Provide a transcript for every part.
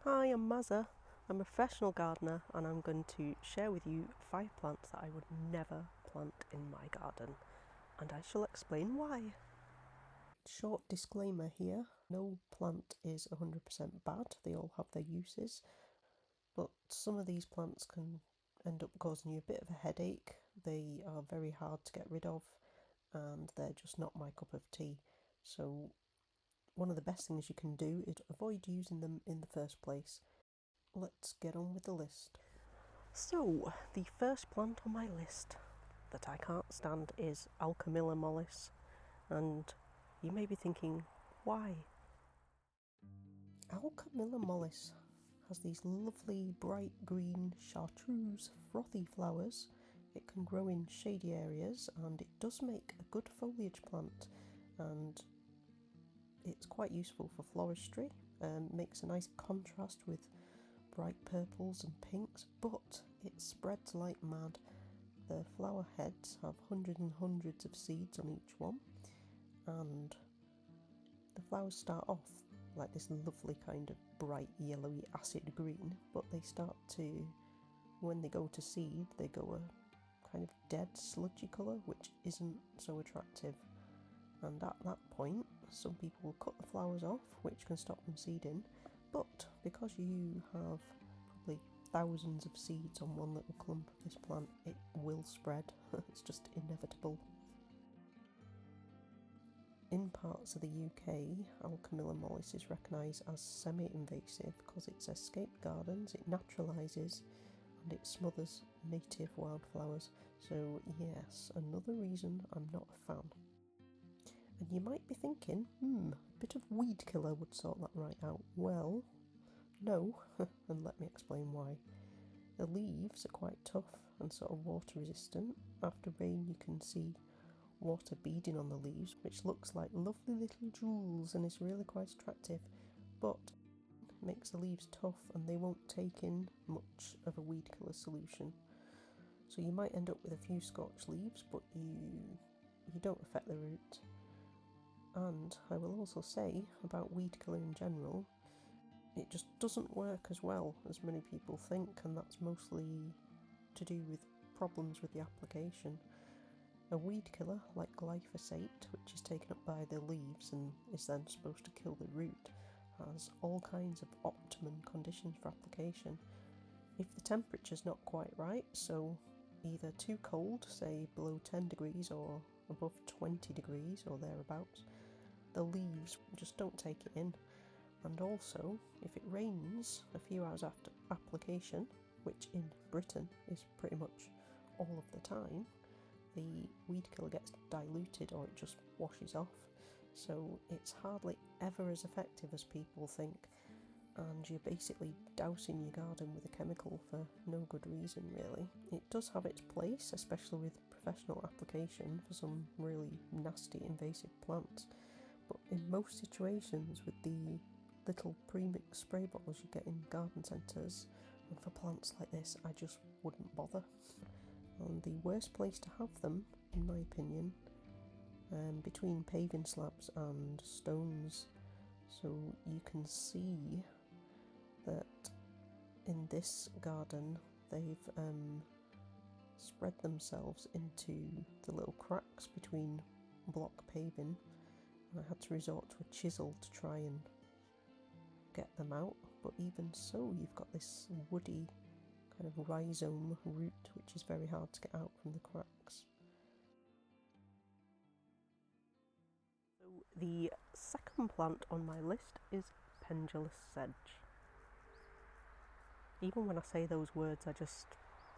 Hi, I'm Mazza. I'm a professional gardener and I'm going to share with you 5 plants that I would never plant in my garden, and I shall explain why. Short disclaimer here, no plant is 100% bad, they all have their uses, but some of these plants can end up causing you a bit of a headache. They are very hard to get rid of and they're just not my cup of tea. So one of the best things you can do is avoid using them in the first place. Let's get on with the list. So, the first plant on my list that I can't stand is Alchemilla mollis, and you may be thinking, why? Alchemilla mollis has these lovely bright green chartreuse frothy flowers. It can grow in shady areas and it does make a good foliage plant, and it's quite useful for floristry. Makes a nice contrast with bright purples and pinks, but it spreads like mad. The flower heads have hundreds and hundreds of seeds on each one, and the flowers start off like this lovely kind of bright yellowy acid green, but they start to, when they go to seed, they go a kind of dead sludgy colour, which isn't so attractive. And at that point, some people will cut the flowers off, which can stop them seeding, but because you have probably thousands of seeds on one little clump of this plant, it will spread. It's just inevitable. In parts of the UK, Alchemilla mollis is recognised as semi-invasive because it's escaped gardens, it naturalises, and it smothers native wildflowers. So yes, another reason I'm not a fan. And you might be thinking, a bit of weed killer would sort that right out. Well, no, and let me explain why. The leaves are quite tough and sort of water resistant. After rain you can see water beading on the leaves, which looks like lovely little jewels and is really quite attractive, but it makes the leaves tough and they won't take in much of a weed killer solution. So you might end up with a few scorched leaves, but you don't affect the root. And I will also say about weed killer in general, it just doesn't work as well as many people think, and that's mostly to do with problems with the application. A weed killer like glyphosate, which is taken up by the leaves and is then supposed to kill the root, has all kinds of optimum conditions for application. If the temperature's not quite right, so either too cold, say below 10 degrees or above 20 degrees or thereabouts, the leaves just don't take it in. And also, if it rains a few hours after application, which in Britain is pretty much all of the time, the weed killer gets diluted or it just washes off. So it's hardly ever as effective as people think, and you're basically dousing your garden with a chemical for no good reason really. It does have its place, especially with professional application for some really nasty invasive plants, but in most situations with the little pre-mixed spray bottles you get in garden centres, and for plants like this I just wouldn't bother. And the worst place to have them, in my opinion, between paving slabs and stones. So you can see that in this garden they've spread themselves into the little cracks between block paving, and I had to resort to a chisel to try and get them out, but even so you've got this woody kind of rhizome root which is very hard to get out from the cracks. So the second plant on my list is pendulous sedge. Even when I say those words I just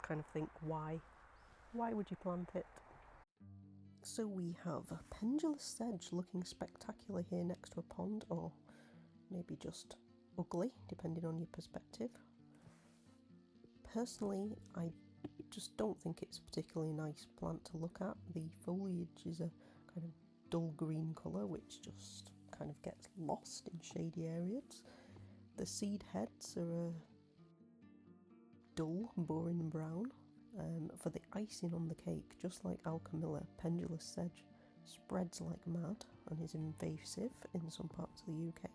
kind of think, why? Why would you plant it? So we have pendulous sedge looking spectacular here next to a pond, or maybe just ugly depending on your perspective. Personally, I just don't think it's a particularly nice plant to look at. The foliage is a kind of dull green colour which just kind of gets lost in shady areas. The seed heads are a dull, boring brown. For the icing on the cake, just like Alchemilla, pendulous sedge spreads like mad and is invasive in some parts of the UK.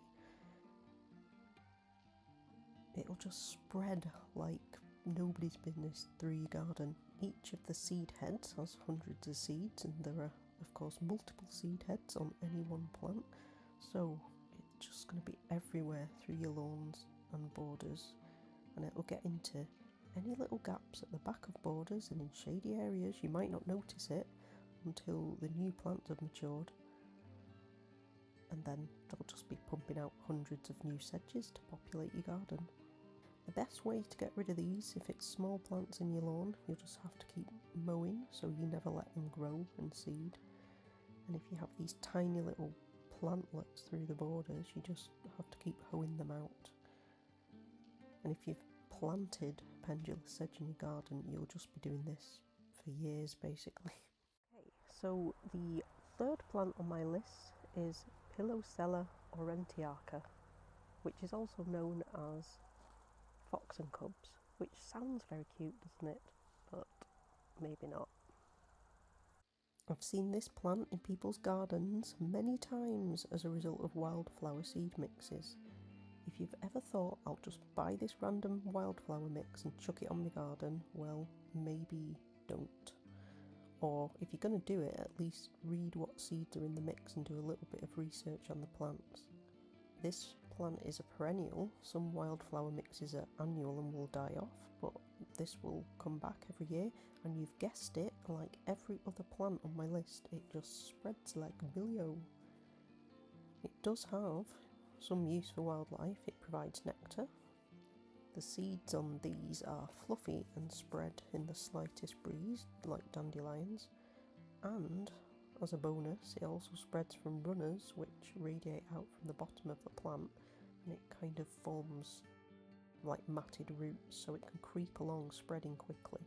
it'll just spread like nobody's business through your garden. Each of the seed heads has hundreds of seeds, and there are of course multiple seed heads on any one plant, so it's just going to be everywhere through your lawns and borders, and it'll get into any little gaps at the back of borders and in shady areas. You might not notice it until the new plants have matured, and then they'll just be pumping out hundreds of new sedges to populate your garden. The best way to get rid of these, if it's small plants in your lawn, you'll just have to keep mowing so you never let them grow and seed. And if you have these tiny little plantlets through the borders, you just have to keep hoeing them out. And if you've planted pendulous sedge in your garden, you'll just be doing this for years basically. Okay, so the third plant on my list is Pilosella aurantiaca, which is also known as fox and cubs, which sounds very cute, doesn't it? But maybe not. I've seen this plant in people's gardens many times as a result of wildflower seed mixes. If you've ever thought, I'll just buy this random wildflower mix and chuck it on my garden, well, maybe don't. Or if you're going to do it, at least read what seeds are in the mix and do a little bit of research on the plants. This plant is a perennial. Some wildflower mixes are annual and will die off, but this will come back every year, and you've guessed it, like every other plant on my list, it just spreads like bilio. It does have some use for wildlife. It provides nectar. The seeds on these are fluffy and spread in the slightest breeze, like dandelions, and as a bonus, it also spreads from runners which radiate out from the bottom of the plant, and it kind of forms like matted roots, so it can creep along spreading quickly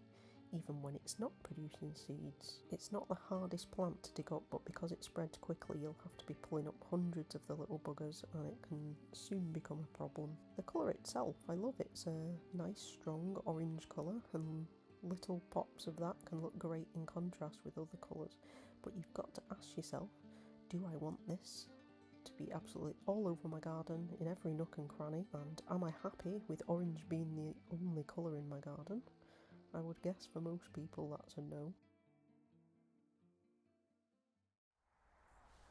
even when it's not producing seeds. It's not the hardest plant to dig up, but because it spreads quickly you'll have to be pulling up hundreds of the little buggers, and it can soon become a problem. The colour itself, I love it. It's a nice strong orange colour, and little pops of that can look great in contrast with other colours. But you've got to ask yourself, do I want this to be absolutely all over my garden in every nook and cranny, and am I happy with orange being the only colour in my garden? I would guess for most people that's a no.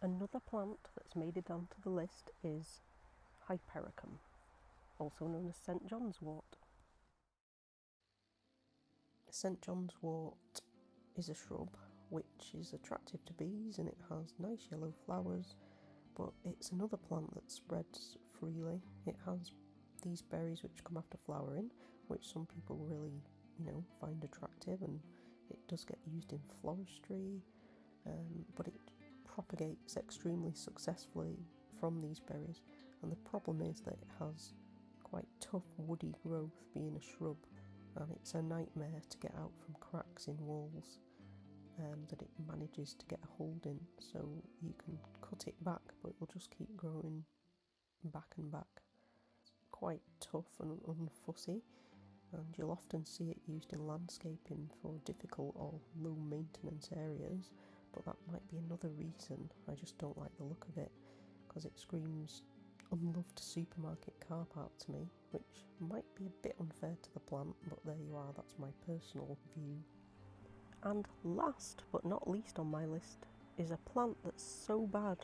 Another plant that's made it onto the list is Hypericum, also known as St. John's wort. St. John's wort is a shrub which is attractive to bees, and it has nice yellow flowers, but it's another plant that spreads freely. It has these berries which come after flowering, which some people really, find attractive, and it does get used in floristry, but it propagates extremely successfully from these berries, and the problem is that it has quite tough woody growth being a shrub, and it's a nightmare to get out from cracks in walls that it manages to get a hold in. So you can cut it back, but it'll just keep growing back and back. It's quite tough and unfussy, and you'll often see it used in landscaping for difficult or low maintenance areas, but that might be another reason I just don't like the look of it, because it screams unloved supermarket car park to me, which might be a bit unfair to the plant, but there you are, that's my personal view. And last but not least on my list is a plant that's so bad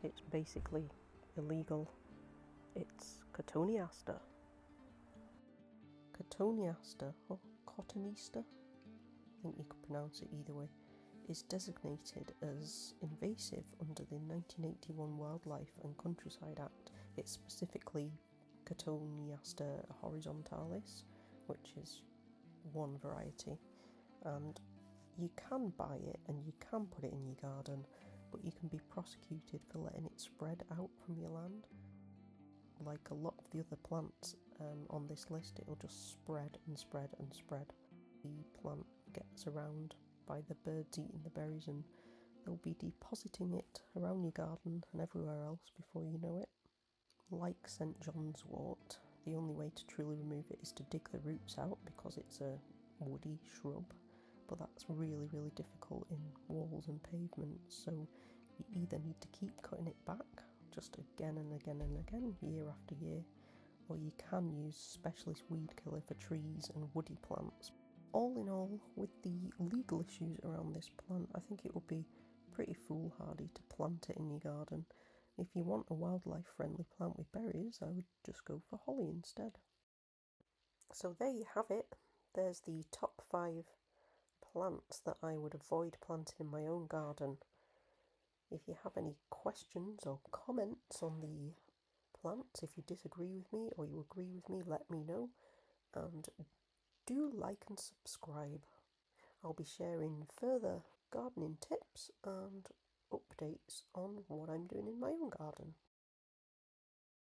it's basically illegal. It's Cotoneaster. Cotoneaster, or Cotoneaster, I think you could pronounce it either way, is designated as invasive under the 1981 Wildlife and Countryside Act. It's specifically Cotoneaster horizontalis, which is one variety, and you can buy it and you can put it in your garden, but you can be prosecuted for letting it spread out from your land. Like a lot of the other plants on this list, it'll just spread and spread and spread. The plant gets around by the birds eating the berries, and they'll be depositing it around your garden and everywhere else before you know it. Like St. John's wort, the only way to truly remove it is to dig the roots out, because it's a woody shrub, but that's really, really difficult in walls and pavements, so you either need to keep cutting it back just again and again and again, year after year, or you can use specialist weed killer for trees and woody plants. All in all, with the legal issues around this plant, I think it would be pretty foolhardy to plant it in your garden. If you want a wildlife friendly plant with berries, I would just go for holly instead. So there you have it. There's the top 5 plants that I would avoid planting in my own garden. If you have any questions or comments on the plants, if you disagree with me or you agree with me, let me know. And do like and subscribe. I'll be sharing further gardening tips and updates on what I'm doing in my own garden.